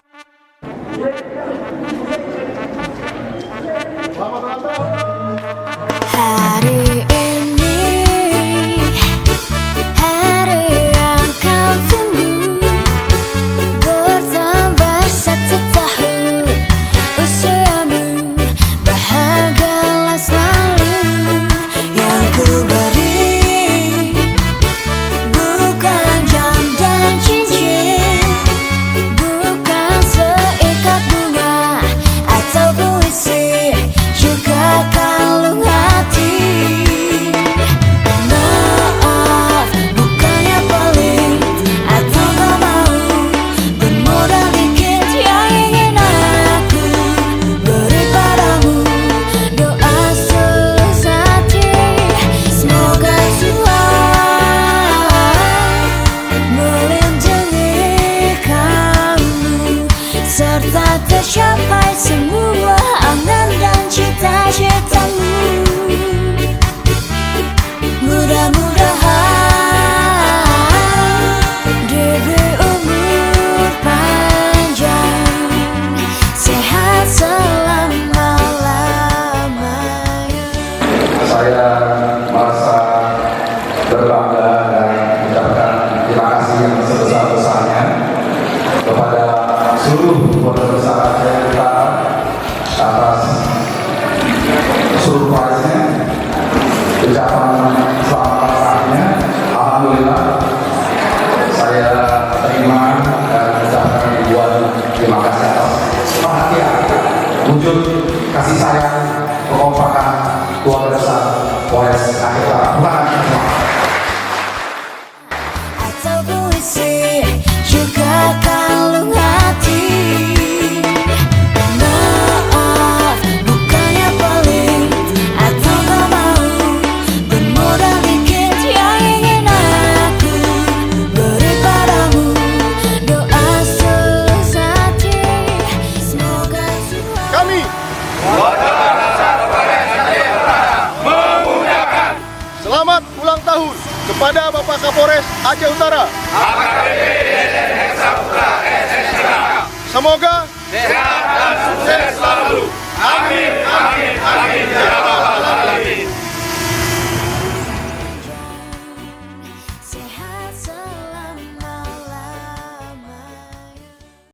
Hari ini hari yang kau tunggu, bertambah 1 tahun usiamu, bahagialah selalu. Yang ku beri bukan jam dan cincin, bukan seikat bunga atau puisi, juga kalung hati. Maaf, bukannya pelit atau gak mau, bermodal dikit yang ingin aku beri padamu. Doa setulus hati, semoga Tuhan melindungi kamu, serta tercapai semua angan dan cita-citamu. Mudah-mudahan diberi umur panjang, sehat selama-lamanya. Saya merasa berbangga dan mengucapkan terima kasih yang sebesar-besarnya kepada seluruh pemirsa Aceh Utara atas surprise-nya, ucapan selamat datangnya. Alhamdulillah saya terima dan ucapkan ribuan terima kasih atas perhatian, wujud kasih sayang, kekompakan keluarga besar Polres Aceh Utara. Atau puisi, juga kalung hati. Maaf, bukannya pelit atau gak mau, bermodal dikit yang ingin aku beri padamu. Doa setulus hati, semoga Tuhan. Kami selamat ulang tahun kepada Bapak Kapolres Aceh Utara. Semoga sehat dan sukses selalu.